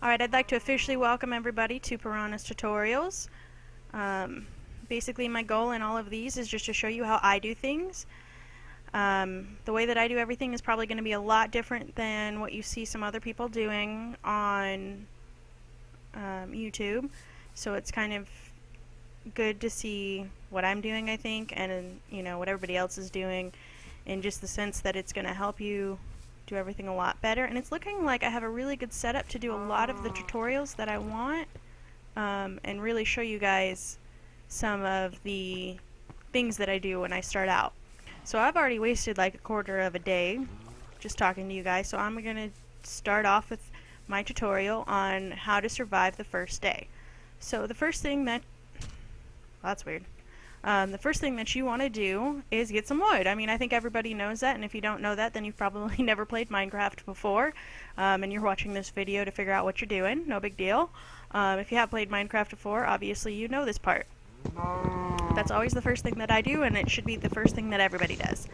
Alright, I'd like to officially welcome everybody to Piranha's Tutorials. Basically my goal in all of these is just to show you how I do things. The way that I do everything is probably going to be a lot different than what you see some other people doing on YouTube. So it's kind of good to see what I'm doing, I think, and what everybody else is doing, in just the sense that it's going to help you do everything a lot better. And it's looking like I have a really good setup to do a lot of the tutorials that I want, and really show you guys some of the things that I do when I start out. So I've already wasted like a quarter of a day just talking to you guys, so I'm going to start off with my tutorial on how to survive the first day. So the first thing that, that's weird. The first thing that you want to do is get some wood. I mean, I think everybody knows that, and if you don't know that, then you've probably never played Minecraft before, and you're watching this video to figure out what you're doing. No big deal. If you have played Minecraft before, obviously you know this part. That's always the first thing that I do, and it should be the first thing that everybody does.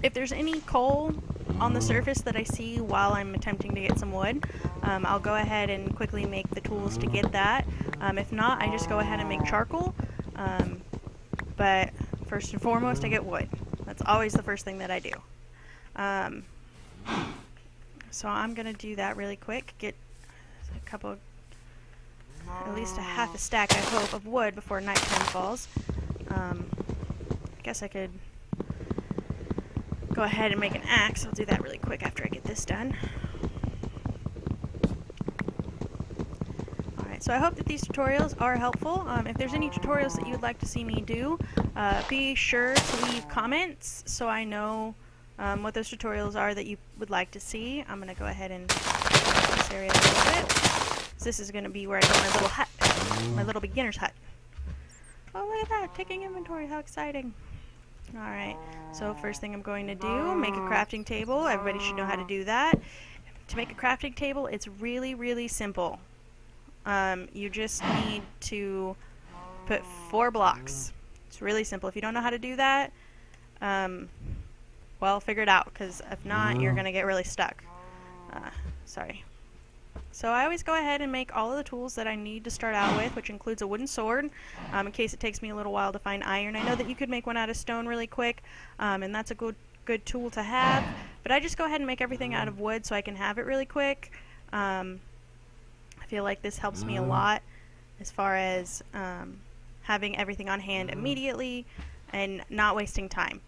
If there's any coal on the surface that I see while I'm attempting to get some wood, I'll go ahead and quickly make the tools to get that. If not, I just go ahead and make charcoal. But first and foremost, I get wood. That's always the first thing that I do. So I'm going to do that really quick. Get a couple, at least a half a stack, I hope, of wood before nighttime falls. I guess I could go ahead and make an axe. I'll do that really quick after I get this done. Alright, so I hope that these tutorials are helpful. If there's any tutorials that you'd like to see me do, be sure to leave comments so I know what those tutorials are that you would like to see. I'm going to go ahead and make this area a little bit. So this is going to be where I build my little hut, my little beginner's hut. Oh, look at that, taking inventory, how exciting. Alright, so first thing I'm going to do, make a crafting table. Everybody should know how to do that. To make a crafting table, it's really, really simple. You just need to put 4 blocks. It's really simple. If you don't know how to do that, well, figure it out, because if not, you're going to get really stuck. Sorry. So I always go ahead and make all of the tools that I need to start out with, which includes a wooden sword, in case it takes me a little while to find iron. I know that you could make one out of stone really quick, and that's a good tool to have, but I just go ahead and make everything out of wood so I can have it really quick. I feel like this helps me a lot as far as having everything on hand immediately and not wasting time.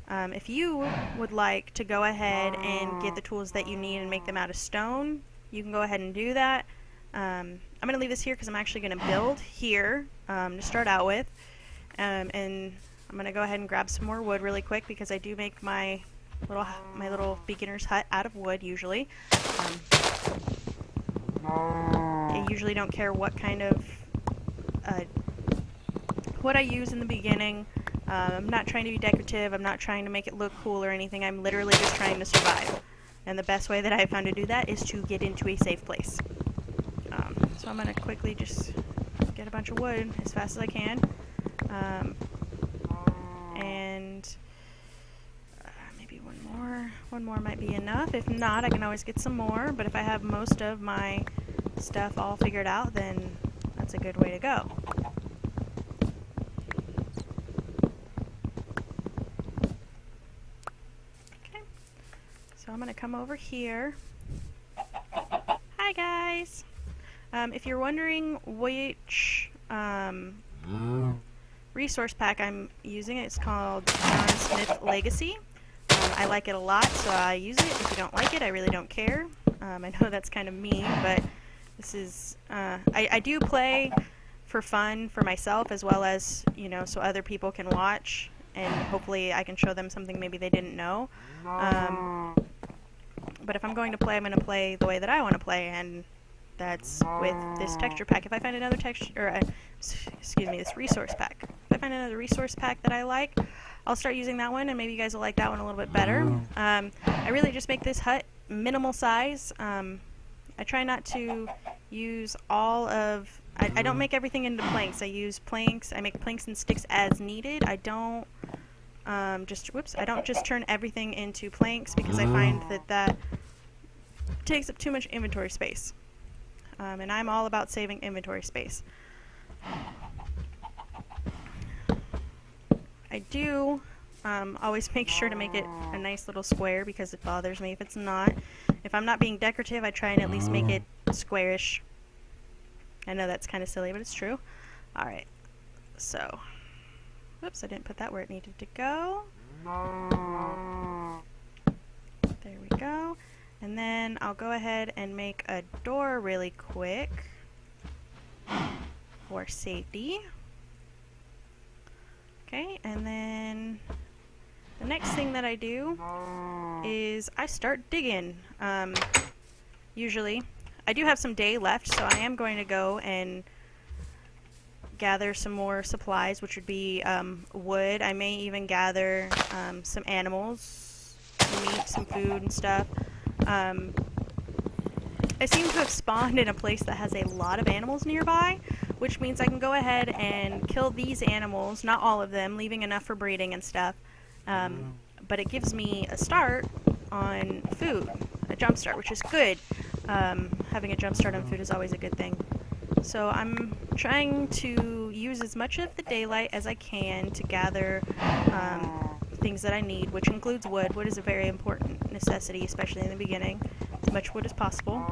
If you would like to go ahead and get the tools that you need and make them out of stone, you can go ahead and do that. I'm going to leave this here because I'm actually going to build here to start out with. And I'm going to go ahead and grab some more wood really quick because I do make my little beginner's hut out of wood usually. I usually don't care what kind of what I use in the beginning. I'm not trying to be decorative. I'm not trying to make it look cool or anything. I'm literally just trying to survive. And the best way that I've found to do that is to get into a safe place. So I'm going to quickly just get a bunch of wood as fast as I can. And maybe one more might be enough. If not, I can always get some more. But if I have most of my stuff all figured out, then that's a good way to go. So I'm going to come over here. Hi guys! If you're wondering which resource pack I'm using, it's called John Smith Legacy. I like it a lot, so I use it. If you don't like it, I really don't care. I know that's kind of mean, but this is... I do play for fun for myself as well as, so other people can watch, and hopefully I can show them something maybe they didn't know. But if I'm going to play, I'm going to play the way that I want to play, and that's with this texture pack. If I find another this resource pack. If I find another resource pack that I like, I'll start using that one, and maybe you guys will like that one a little bit better. I really just make this hut minimal size. I try not to use all of... I don't make everything into planks. I use planks. I make planks and sticks as needed. I don't I don't just turn everything into planks because I find that takes up too much inventory space. And I'm all about saving inventory space. I do always make sure to make it a nice little square because it bothers me if it's not. If I'm not being decorative, I try and at least make it squarish. I know that's kind of silly, but it's true. Alright, so, whoops, I didn't put that where it needed to go. There we go. And then I'll go ahead and make a door really quick for safety. Okay, and then the next thing that I do is I start digging. Usually, I do have some day left, so I am going to go and gather some more supplies, which would be wood. I may even gather some animals, some meat, some food and stuff. I seem to have spawned in a place that has a lot of animals nearby, which means I can go ahead and kill these animals, not all of them, leaving enough for breeding and stuff. But it gives me a start on food, a jump start, which is good. Having a jump start on food is always a good thing. So I'm trying to use as much of the daylight as I can to gather things that I need, which includes wood. Wood is a very important necessity, especially in the beginning. As much wood as possible.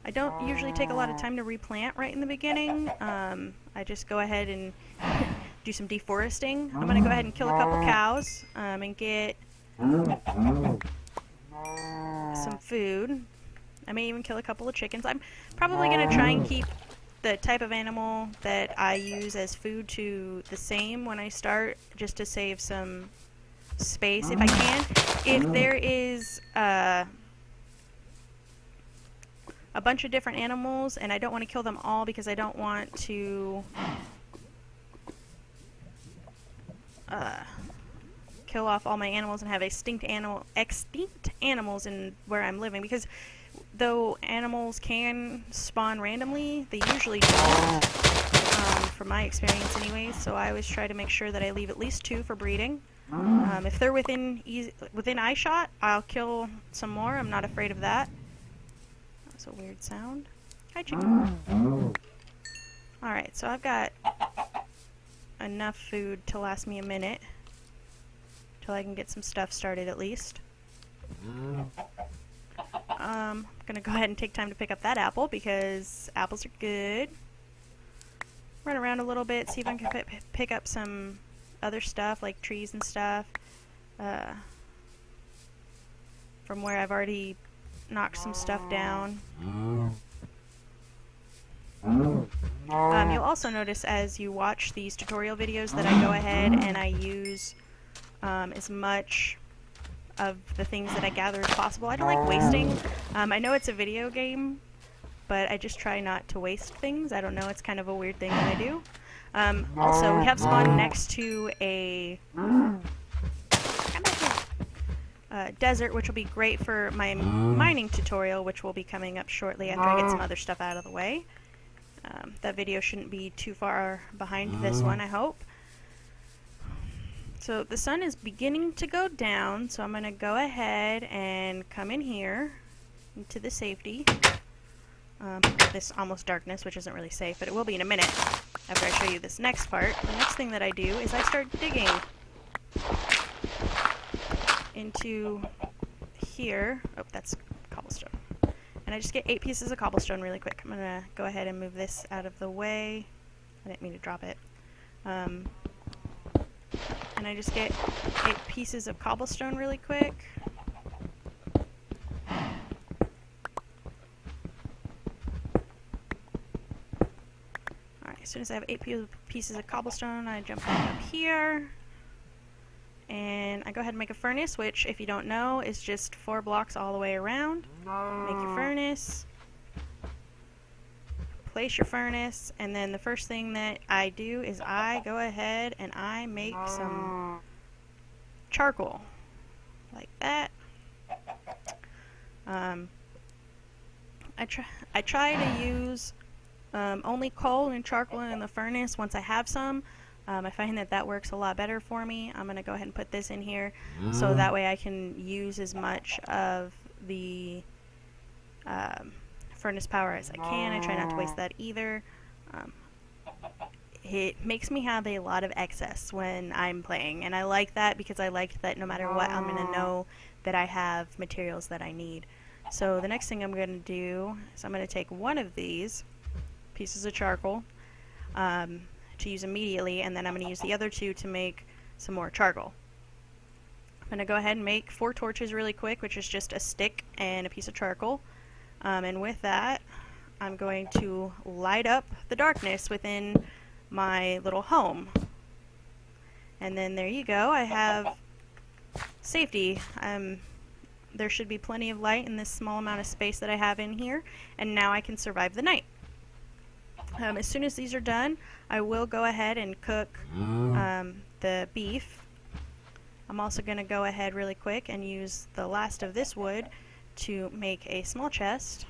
I don't usually take a lot of time to replant right in the beginning. I just go ahead and do some deforesting. I'm going to go ahead and kill a couple cows and get some food. I may even kill a couple of chickens. I'm probably going to try and keep the type of animal that I use as food to the same when I start, just to save some space if I can. If there is a bunch of different animals and I don't want to kill them all because I don't want to kill off all my animals and have extinct animals in where I'm living, because though animals can spawn randomly, they usually don't, from my experience anyways, so I always try to make sure that I leave at least 2 for breeding. If they're within eye shot, I'll kill some more. I'm not afraid of that. That's a weird sound. Hi, chicken. Alright, so I've got enough food to last me a minute till I can get some stuff started at least. I'm gonna go ahead and take time to pick up that apple because apples are good. Run around a little bit, see if I can pick up some other stuff like trees and stuff from where I've already knocked some stuff down. You'll also notice as you watch these tutorial videos that I go ahead and I use as much of the things that I gather as possible. I don't like wasting. I know it's a video game, but I just try not to waste things. I don't know, it's kind of a weird thing that I do. Also, we have spawned next to a desert, which will be great for my mining tutorial, which will be coming up shortly after I get some other stuff out of the way. That video shouldn't be too far behind this one, I hope. So the sun is beginning to go down, so I'm going to go ahead and come in here into the safety. This almost darkness, which isn't really safe, but it will be in a minute after I show you this next part. The next thing that I do is I start digging into here. Oh, that's cobblestone. And I just get 8 pieces of cobblestone really quick. I'm going to go ahead and move this out of the way. I didn't mean to drop it. And I just get 8 pieces of cobblestone really quick. Alright, as soon as I have 8 pieces of cobblestone, I jump back up here. And I go ahead and make a furnace, which, if you don't know, is just 4 blocks all the way around. Make your furnace. Place your furnace, and then the first thing that I do is I go ahead and I make some charcoal, like that. I try to use only coal and charcoal in the furnace once I have some. I find that that works a lot better for me. I'm going to go ahead and put this in here so that way I can use as much of the furnace power as I can. I try not to waste that either. It makes me have a lot of excess when I'm playing, and I like that because I like that no matter what, I'm going to know that I have materials that I need. So the next thing I'm going to do is I'm going to take one of these pieces of charcoal to use immediately, and then I'm going to use the other two to make some more charcoal. I'm going to go ahead and make 4 torches really quick, which is just a stick and a piece of charcoal. And with that, I'm going to light up the darkness within my little home. And then there you go, I have safety. There should be plenty of light in this small amount of space that I have in here, and now I can survive the night. As soon as these are done, I will go ahead and cook the beef. I'm also going to go ahead really quick and use the last of this wood to make a small chest,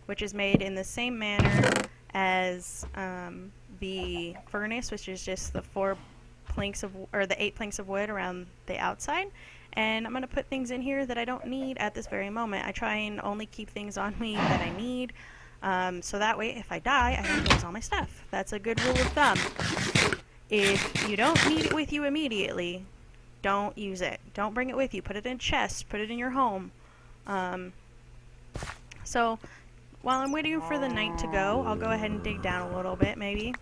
which is made in the same manner as the furnace, which is just the 8 planks of wood around the outside. And I'm going to put things in here that I don't need at this very moment. I try and only keep things on me that I need, so that way if I die, I don't lose all my stuff. That's a good rule of thumb. If you don't need it with you immediately, don't use it. Don't bring it with you. Put it in a chest. Put it in your home. So while I'm waiting for the night to go, I'll go ahead and dig down a little bit, maybe.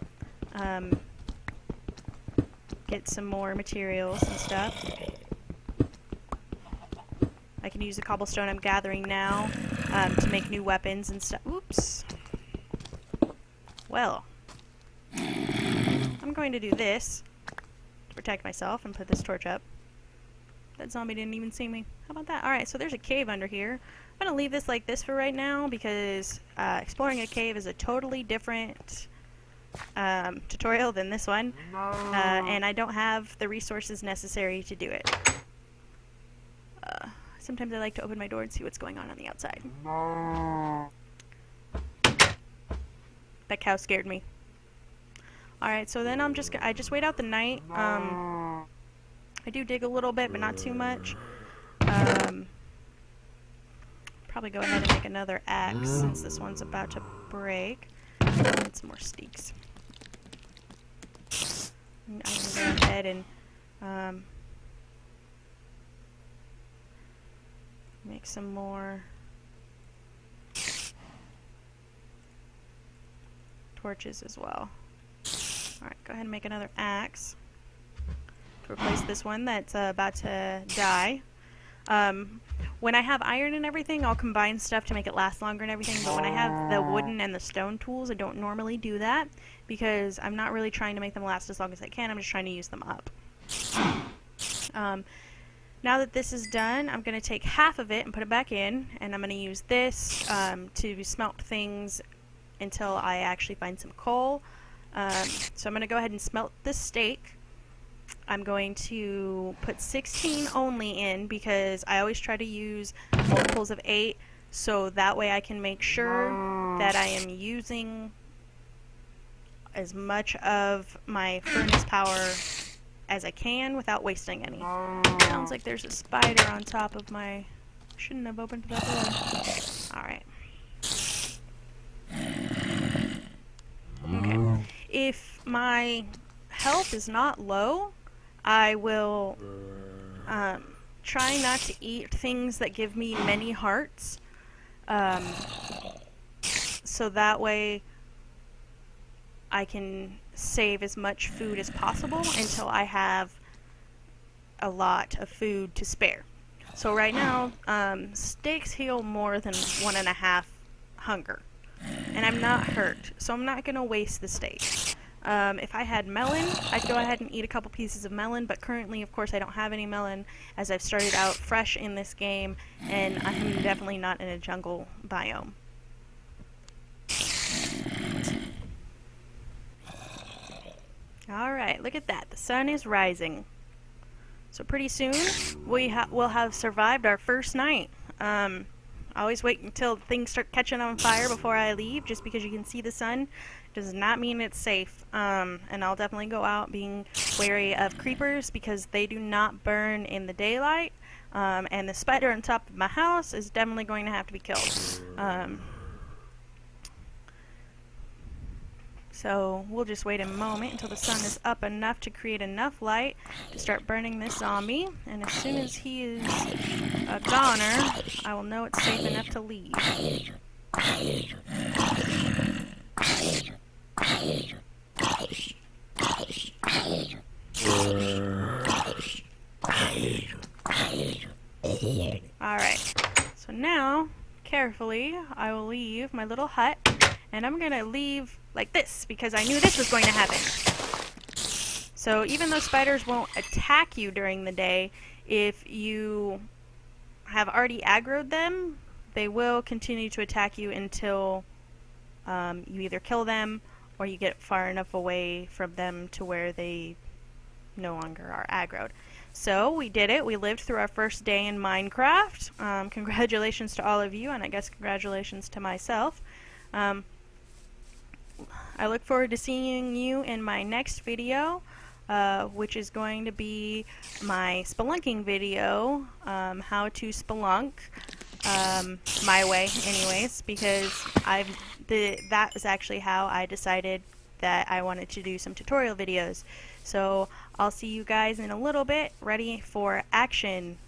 Get some more materials and stuff. I can use the cobblestone I'm gathering now to make new weapons and stuff. Oops. Well, I'm going to do this to protect myself and put this torch up. That zombie didn't even see me. How about that? Alright, so there's a cave under here. I'm going to leave this like this for right now because exploring a cave is a totally different tutorial than this one. And I don't have the resources necessary to do it. Sometimes I like to open my door and see what's going on the outside. That cow scared me. Alright, so then I just wait out the night. I do dig a little bit, but not too much. Probably go ahead and make another axe since this one's about to break. Need some more sticks. I'm gonna go ahead and make some more torches as well. Alright, go ahead and make another axe to replace this one that's about to die. When I have iron and everything, I'll combine stuff to make it last longer and everything, but when I have the wooden and the stone tools, I don't normally do that because I'm not really trying to make them last as long as I can. I'm just trying to use them up. Now that this is done, I'm going to take half of it and put it back in, and I'm going to use this to smelt things until I actually find some coal. So I'm going to go ahead and smelt this steak. I'm going to put 16 only in because I always try to use multiples of 8, so that way I can make sure that I am using as much of my furnace power as I can without wasting any. Sounds like there's a spider on top of my... Shouldn't have opened that door. Alright. Okay. If my health is not low, I will try not to eat things that give me many hearts. So that way I can save as much food as possible until I have a lot of food to spare. So right now, steaks heal more than 1.5 hunger. And I'm not hurt, so I'm not going to waste the steak. If I had melon, I'd go ahead and eat a couple pieces of melon, but currently, of course, I don't have any melon as I've started out fresh in this game, and I'm definitely not in a jungle biome. Alright, look at that. The sun is rising. So pretty soon, we'll have survived our first night. I always wait until things start catching on fire before I leave, just because you can see the sun does not mean it's safe. And I'll definitely go out being wary of creepers because they do not burn in the daylight. And the spider on top of my house is definitely going to have to be killed. So we'll just wait a moment until the sun is up enough to create enough light to start burning this zombie. And as soon as he is a goner, I will know it's safe enough to leave. Alright, so now, carefully, I will leave my little hut, and I'm going to leave like this, because I knew this was going to happen. So even though spiders won't attack you during the day, if you have already aggroed them, they will continue to attack you until you either kill them or you get far enough away from them to where they no longer are aggroed. So we did it. We lived through our first day in Minecraft. Congratulations to all of you, and I guess congratulations to myself. I look forward to seeing you in my next video, which is going to be my spelunking video, how to spelunk my way anyways, because that was actually how I decided that I wanted to do some tutorial videos. So I'll see you guys in a little bit. Ready for action.